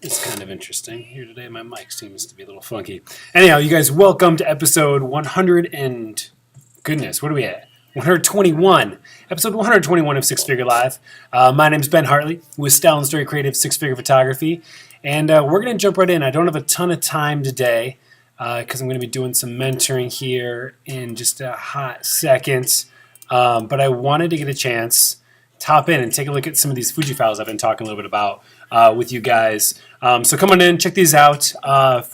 It's kind of interesting. Here today, my mic seems to be a little funky. Anyhow, you guys, welcome to episode 100 and... Goodness, what are we at? 121. Episode 121 of Six Figure Live. My name's Ben Hartley with Style and Story Creative Six Figure Photography. And we're going to jump right in. I don't have a ton of time today because I'm going to be doing some mentoring here in just a hot second. But I wanted to get a chance to hop in and take a look at some of these Fuji files I've been talking a little bit about with you guys. So come on in, check these out.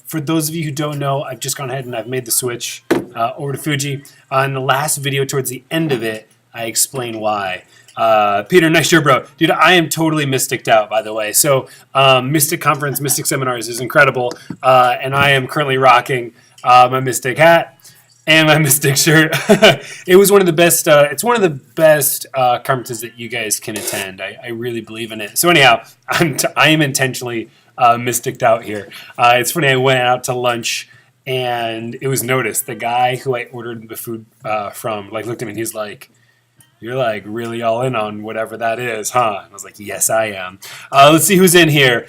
For those of you who don't know, I've just gone ahead and I've made the switch over to Fuji. In the last video, towards the end of it, I explain why. Peter, nice shirt, bro. Dude, I am totally mysticked out, by the way. So Mystic Conference, Mystic Seminars is incredible. And I am currently rocking my Mystic hat and my Mystic shirt. It was one of the best, it's one of the best conferences that you guys can attend. I really believe in it. So anyhow, I am intentionally mysticked out here. It's funny, I went out to lunch and it was noticed. The guy who I ordered the food from, like, looked at me and he's like, "You're like really all in on whatever that is, huh?" And I was like, "Yes, I am." Let's see who's in here.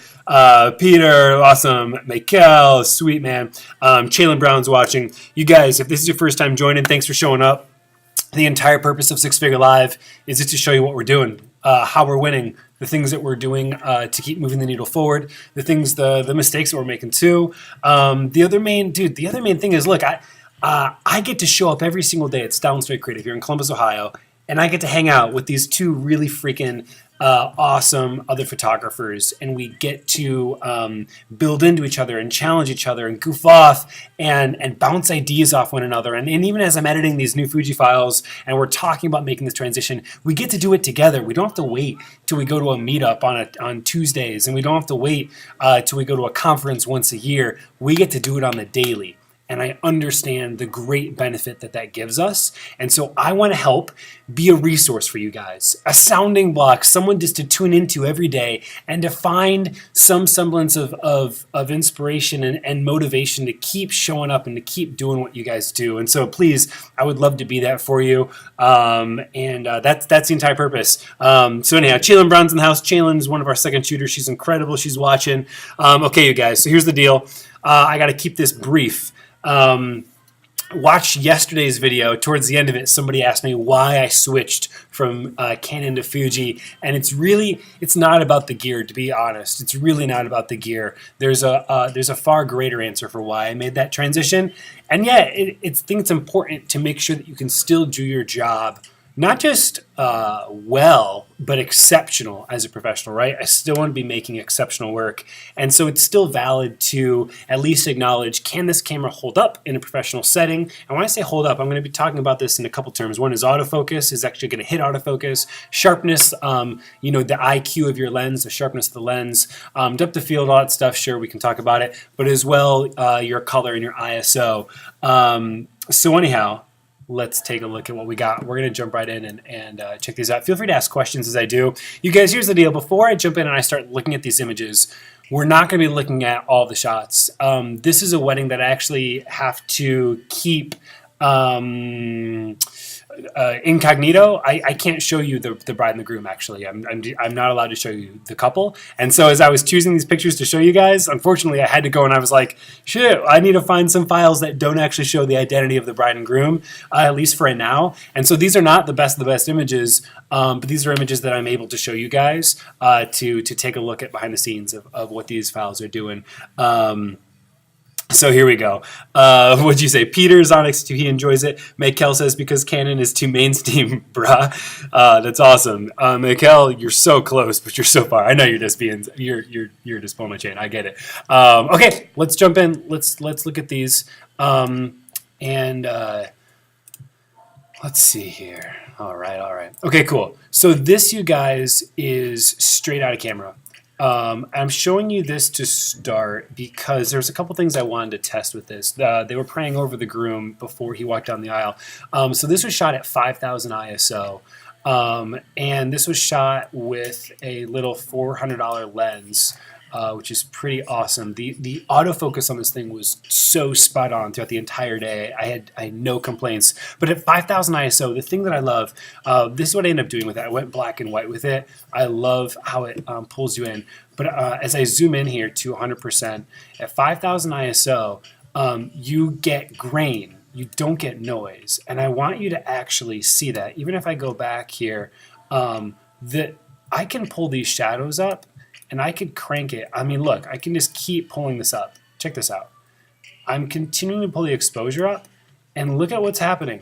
Peter, awesome. Michael, sweet man. Chaylin Brown's watching. You guys, if this is your first time joining, thanks for showing up. The entire purpose of Six Figure Live is just to show you what we're doing, how we're winning, the things that we're doing to keep moving the needle forward, the things, the mistakes that we're making too. The other main thing is, look, I get to show up every single day at Style and Story Creative here in Columbus, Ohio, and I get to hang out with these two really freaking awesome other photographers, and we get to build into each other and challenge each other and goof off and bounce ideas off one another. And even as I'm editing these new Fuji files and we're talking about making this transition, we get to do it together. We don't have to wait till we go to a meetup on Tuesdays, and we don't have to wait till we go to a conference once a year. We get to do it on the daily. And I understand the great benefit that that gives us. And so I want to help be a resource for you guys, a sounding block, someone just to tune into every day and to find some semblance of inspiration and motivation to keep showing up and to keep doing what you guys do. And so please, I would love to be that for you. That's the entire purpose. So anyhow, Chaylin Brown's in the house. Chaylin's one of our second shooters. She's incredible. She's watching. Okay, you guys, so here's the deal. I got to keep this brief. Watch yesterday's video. Towards the end of it, somebody asked me why I switched from Canon to Fuji, and it's not about the gear, to be honest. It's really not about the gear. There's a far greater answer for why I made that transition, and yeah, I think it's important to make sure that you can still do your job, not just well, but exceptional as a professional, right? I still want to be making exceptional work. And so it's still valid to at least acknowledge, can this camera hold up in a professional setting? And when I say hold up, I'm going to be talking about this in a couple terms. One is autofocus, is actually going to hit autofocus. Sharpness, the IQ of your lens, the sharpness of the lens, depth of field, all that stuff, sure, we can talk about it. But as well, your color and your ISO. So anyhow, let's take a look at what we got. We're going to jump right in and check these out. Feel free to ask questions as I do. You guys, here's the deal. Before I jump in and I start looking at these images, we're not going to be looking at all the shots. This is a wedding that I actually have to keep incognito. I can't show you the bride and the groom, actually. I'm not allowed to show you the couple. And so as I was choosing these pictures to show you guys, unfortunately I had to go and I was like, shit, I need to find some files that don't actually show the identity of the bride and groom, at least for now. And so these are not the best of the best images, but these are images that I'm able to show you guys to take a look at behind the scenes of what these files are doing. So here we go. What'd you say? Peter's on X2, he enjoys it. Michael says, because Canon is too mainstream, bruh. That's awesome. Michael, you're so close, but you're so far. I know you're just pulling my chain. I get it. Okay, let's jump in. Let's look at these. Let's see here. All right. Okay, cool. So this, you guys, is straight out of camera. I'm showing you this to start because there's a couple things I wanted to test with this. They were praying over the groom before he walked down the aisle. So this was shot at 5,000 ISO. And this was shot with a little $400 lens. which is pretty awesome. The autofocus on this thing was so spot on throughout the entire day. I had no complaints. But at 5000 ISO, the thing that I love, this is what I ended up doing with it. I went black and white with it. I love how it pulls you in. But as I zoom in here to 100%, at 5000 ISO, you get grain. You don't get noise. And I want you to actually see that. Even if I go back here, that I can pull these shadows up and I could crank it. I mean, look, I can just keep pulling this up. Check this out. I'm continuing to pull the exposure up and look at what's happening.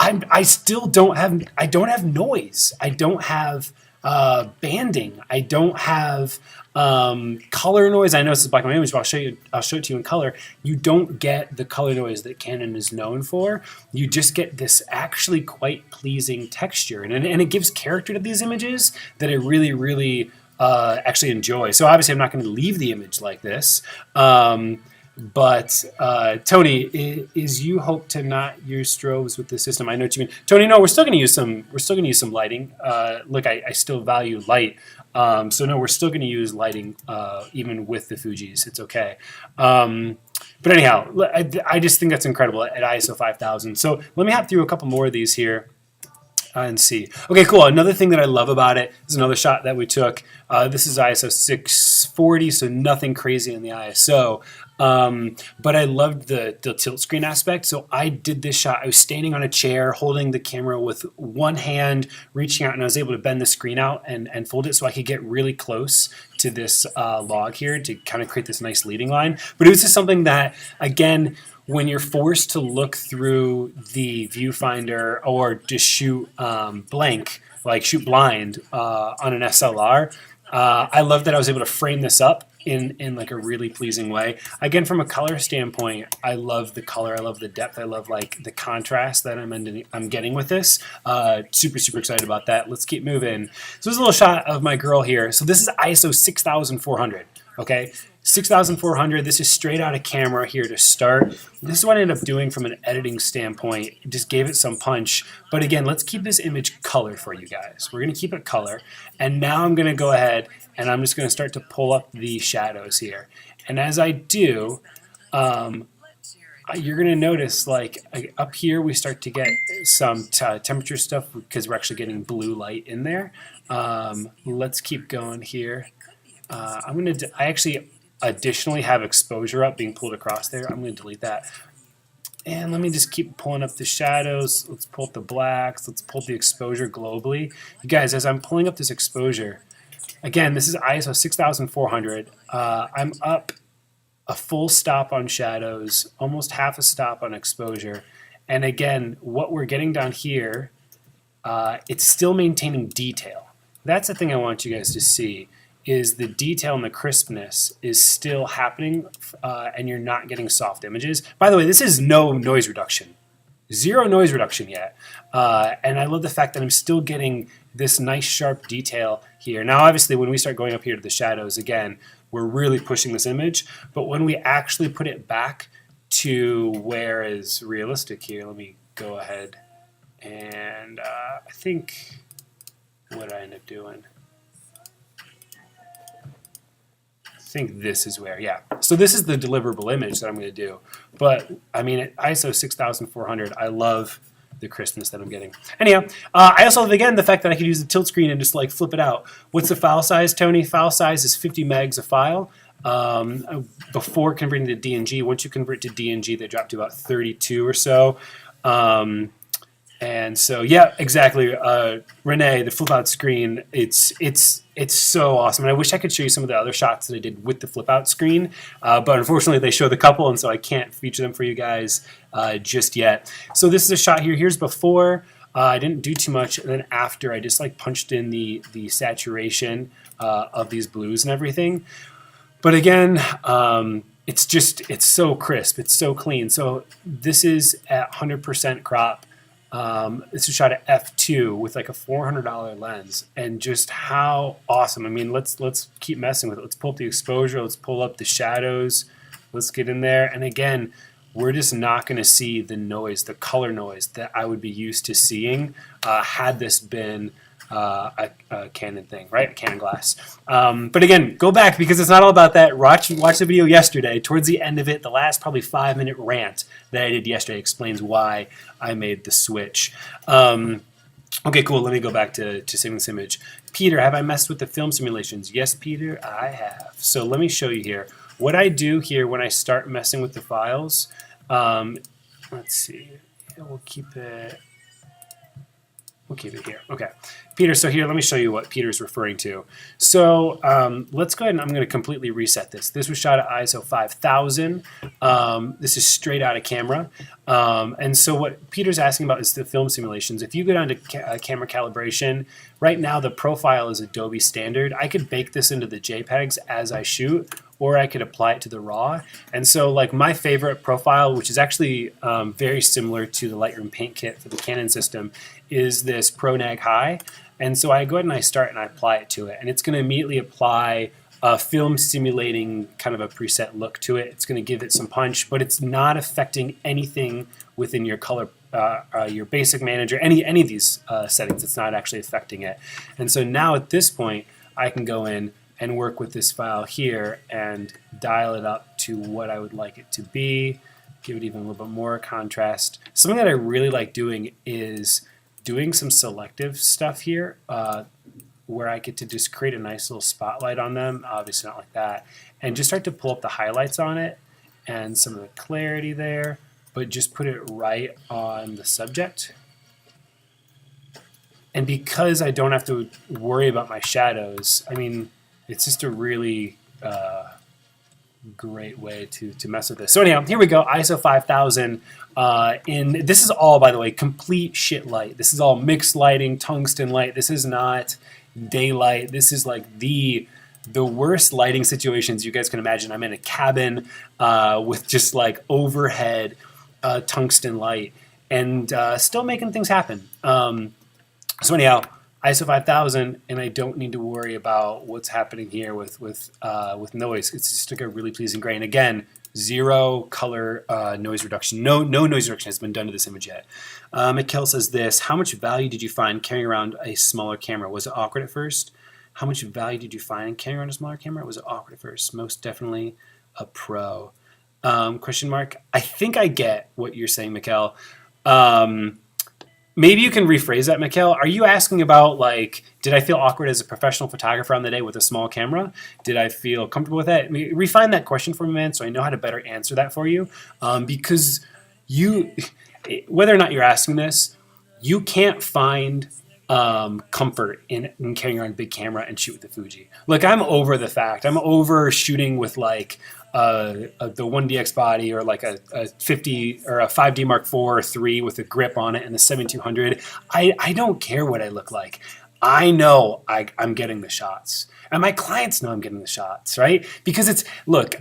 I still don't have noise. I don't have banding. I don't have color noise. I know this is black and white image, but I'll show it to you in color. You don't get the color noise that Canon is known for. You just get this actually quite pleasing texture, and it gives character to these images that I really, really actually enjoy. So obviously I'm not going to leave the image like this. But Tony, is you hope to not use strobes with the system? I know what you mean, Tony. No, we're still going to use some. We're still going to use some lighting. Look, I still value light. So no, we're still going to use lighting even with the Fujis. It's okay. But anyhow, I just think that's incredible at ISO 5000. So let me hop through a couple more of these here and see. Okay, cool. Another thing that I love about it is another shot that we took. This is ISO 640, so nothing crazy in the ISO. But I loved the tilt screen aspect. So I did this shot. I was standing on a chair holding the camera with one hand, reaching out, and I was able to bend the screen out and fold it so I could get really close to this log here to kind of create this nice leading line. But it was just something that, again, when you're forced to look through the viewfinder or just shoot blank, like shoot blind on an SLR, I love that I was able to frame this up in like a really pleasing way. Again, from a color standpoint, I love the color, I love the depth, I love like the contrast that I'm getting with this. Super excited about that. Let's keep moving. So there's a little shot of my girl here. So this is ISO 6400. Okay, 6400. This is straight out of camera here to start. This is what I ended up doing from an editing standpoint. Just gave it some punch. But again, let's keep this image color for you guys. We're going to keep it color. And now I'm going to go ahead and I'm just going to start to pull up the shadows here. And as I do, you're going to notice like up here we start to get some temperature stuff because we're actually getting blue light in there. Let's keep going here. I actually additionally have exposure up being pulled across there. I'm going to delete that. And let me just keep pulling up the shadows. Let's pull up the blacks. Let's pull up the exposure globally. You guys, as I'm pulling up this exposure, again, this is ISO 6400. I'm up a full stop on shadows, almost half a stop on exposure. And again, what we're getting down here, it's still maintaining detail. That's the thing I want you guys to see, is the detail and the crispness is still happening, and you're not getting soft images. By the way, this is no noise reduction. Zero noise reduction yet. And I love the fact that I'm still getting this nice sharp detail here. Now, obviously, when we start going up here to the shadows, again, we're really pushing this image. But when we actually put it back to where is realistic here, let me go ahead and I think what I end up doing. I think this is where, yeah. So this is the deliverable image that I'm going to do. But, I mean, at ISO 6400, I love the crispness that I'm getting. Anyhow, I also love, again, the fact that I can use the tilt screen and just, like, flip it out. What's the file size, Tony? File size is 50 megs a file. Before converting to DNG, once you convert to DNG, they drop to about 32 or so. And so, yeah, exactly. Renee, the flip out screen, it's so awesome. And I wish I could show you some of the other shots that I did with the flip out screen. But unfortunately, they show the couple, and so I can't feature them for you guys just yet. So this is a shot here. Here's before. I didn't do too much. And then after, I just like punched in the saturation of these blues and everything. But again, it's so crisp. It's so clean. So this is at 100% crop. This was shot at f2 with like a $400 lens, and just how awesome. I mean, let's keep messing with it. Let's pull up the exposure. Let's pull up the shadows. Let's get in there. And again, we're just not going to see the noise, the color noise that I would be used to seeing had this been a Canon thing, right? A Canon glass. But again, go back because it's not all about that. Watch the video yesterday. Towards the end of it, the last probably 5-minute rant that I did yesterday explains why I made the switch. Okay, cool. Let me go back to saving this image. Peter, have I messed with the film simulations? Yes, Peter, I have. So let me show you here. What I do here when I start messing with the files, let's see. We'll keep it here. Okay. Peter, so here, let me show you what Peter's referring to. So let's go ahead and I'm going to completely reset this. This was shot at ISO 5000. This is straight out of camera. And so what Peter's asking about is the film simulations. If you go down to camera calibration, right now the profile is Adobe standard. I could bake this into the JPEGs as I shoot, or I could apply it to the RAW. And so like my favorite profile, which is actually very similar to the Lightroom Paint Kit for the Canon system, is this ProNag High. And so I go ahead and I start and I apply it to it. And it's going to immediately apply a film simulating kind of a preset look to it. It's going to give it some punch, but it's not affecting anything within your color, your basic manager, any of these settings. It's not actually affecting it. And so now at this point, I can go in and work with this file here and dial it up to what I would like it to be, give it even a little bit more contrast. Something that I really like doing is doing some selective stuff here where I get to just create a nice little spotlight on them, obviously not like that, and just start to pull up the highlights on it and some of the clarity there, but just put it right on the subject. And because I don't have to worry about my shadows, I mean, it's just a really great way to mess with this. So anyhow, here we go, ISO 5000. This is all, by the way, complete shit light. This is all mixed lighting, tungsten light. This is not daylight. This is like the worst lighting situations you guys can imagine. I'm in a cabin with just like overhead tungsten light and still making things happen. So anyhow, ISO 5000, and I don't need to worry about what's happening here with noise. It's just like a really pleasing grain. Again, zero color noise reduction. No noise reduction has been done to this image yet. Mikkel says this: how much value did you find carrying around a smaller camera? Was it awkward at first? How much value did you find carrying around a smaller camera? Was it awkward at first? Most definitely a pro. Question mark. I think I get what you're saying, Mikkel. Maybe you can rephrase that, Mikkel. Are you asking about, like, did I feel awkward as a professional photographer on the day with a small camera? Did I feel comfortable with that? Refine that question for me, man, so I know how to better answer that for you. Because whether or not you're asking this, you can't find comfort in carrying around a big camera and shoot with the Fuji. Look, I'm over the fact. I'm over shooting with, like, the 1DX body or like a 50 or a 5D Mark IV or 3 with a grip on it and the 7200. I don't care what I look like. I know I'm getting the shots. And my clients know I'm getting the shots, right? Because it's, look,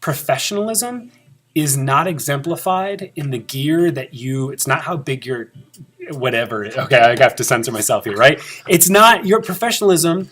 professionalism is not exemplified in the gear that it's not how big your, whatever. Okay, I have to censor myself here, right? It's not your professionalism.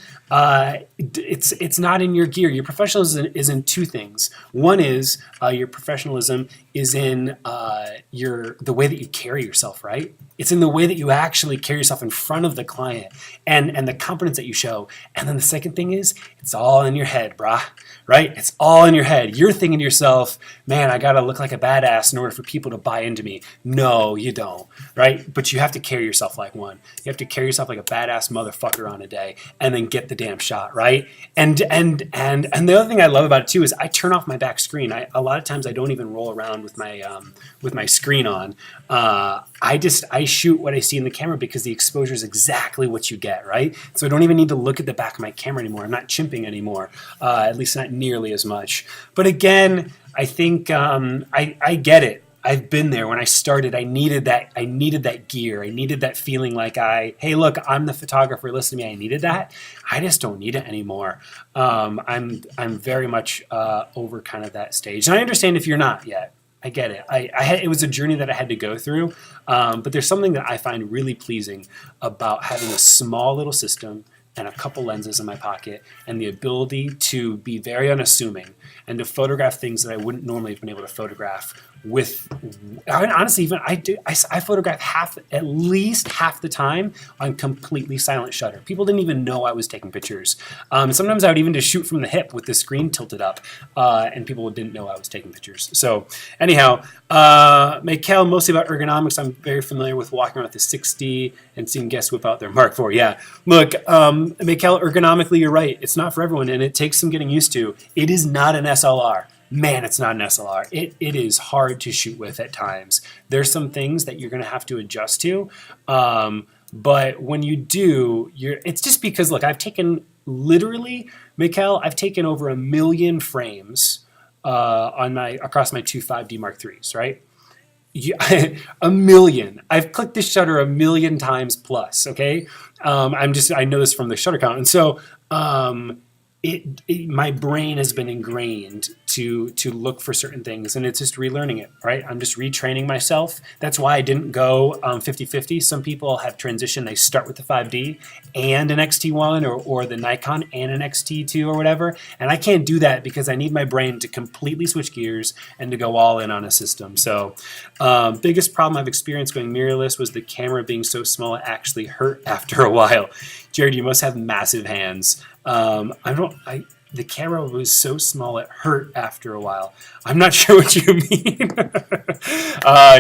It's not in your gear. Your professionalism is in two things. One is your professionalism is in the way that you carry yourself, right? It's in the way that you actually carry yourself in front of the client and the confidence that you show. And then the second thing is it's all in your head, brah, right? It's all in your head. You're thinking to yourself, man, I gotta look like a badass in order for people to buy into me. No, you don't, right? But you have to carry yourself like one. You have to carry yourself like a badass motherfucker on a day and then get the damn shot, right? And the other thing I love about it too is I turn off my back screen. A lot of times I don't even roll around with my screen on. I shoot what I see in the camera because the exposure is exactly what you get, right? So I don't even need to look at the back of my camera anymore. I'm not chimping anymore, at least not nearly as much. But again, I think I get it. I've been there. When I started, I needed that gear. I needed that feeling like hey, look, I'm the photographer. Listen to me. I needed that. I just don't need it anymore. I'm very much over kind of that stage. And I understand if you're not yet. I get it. It was a journey that I had to go through, but there's something that I find really pleasing about having a small little system and a couple lenses in my pocket, and the ability to be very unassuming and to photograph things that I wouldn't normally have been able to photograph with. I mean, honestly, even I photograph at least half the time on completely silent shutter. People didn't even know I was taking pictures. Sometimes I would even just shoot from the hip with the screen tilted up, and people didn't know I was taking pictures. So anyhow, Michael, mostly about ergonomics. I'm very familiar with walking around with the 6D and seeing guests whip out their Mark IV. Yeah, look, Michael, ergonomically, you're right. It's not for everyone, and it takes some getting used to. It is not an SLR. Man, it's not an SLR. It is hard to shoot with at times. There's some things that you're going to have to adjust to. But when you do, it's just because, look, I've taken literally, Mikkel, I've taken over 1 million frames across my two 5D Mark IIIs, right? 1 million. I've clicked this shutter 1 million times plus, okay? I know this from the shutter count. And so my brain has been ingrained to look for certain things, and it's just relearning it, right? I'm just retraining myself. That's why I didn't go 50-50. Some people have transitioned. They start with the 5D and an XT1 or the Nikon and an XT2 or whatever, and I can't do that because I need my brain to completely switch gears and to go all in on a system. So biggest problem I've experienced going mirrorless was the camera being so small it actually hurt after a while. Jared, you must have massive hands. The camera was so small it hurt after a while. I'm not sure what you mean.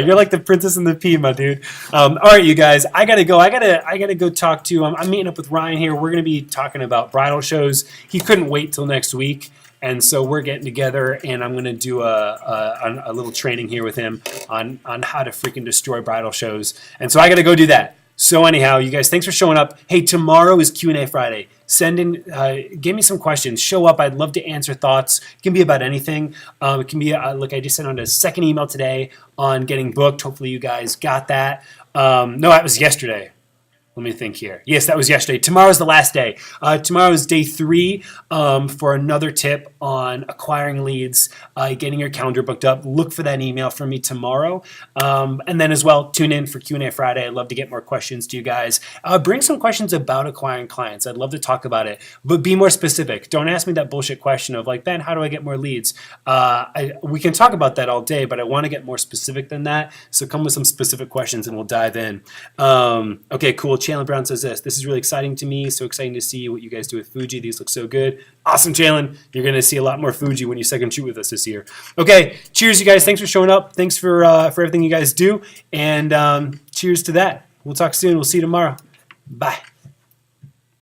You're like the Princess and the Pea, my dude. All right, you guys, I gotta go. I gotta go talk to. I'm meeting up with Ryan here. We're gonna be talking about bridal shows. He couldn't wait till next week, and so we're getting together, and I'm gonna do a little training here with him on how to freaking destroy bridal shows. And so I gotta go do that. So anyhow, you guys, thanks for showing up. Hey, tomorrow is Q&A Friday. Send in, give me some questions. Show up. I'd love to answer thoughts. It can be about anything. It can be, look, I just sent out a second email today on getting booked. Hopefully you guys got that. No, that was yesterday. Let me think here. Yes, that was yesterday. Tomorrow's the last day. Tomorrow is day 3 for another tip on acquiring leads, getting your calendar booked up. Look for that email from me tomorrow. And then as well, tune in for Q&A Friday. I'd love to get more questions to you guys. Bring some questions about acquiring clients. I'd love to talk about it, but be more specific. Don't ask me that bullshit question of like, Ben, how do I get more leads? We can talk about that all day, but I want to get more specific than that. So come with some specific questions and we'll dive in. Okay, cool. Chandler Brown says this is really exciting to me. So exciting to see what you guys do with Fuji. These look so good. Awesome, Jalen. You're going to see a lot more Fuji when you second shoot with us this year. Okay, cheers, you guys. Thanks for showing up. Thanks for everything you guys do. And cheers to that. We'll talk soon. We'll see you tomorrow. Bye.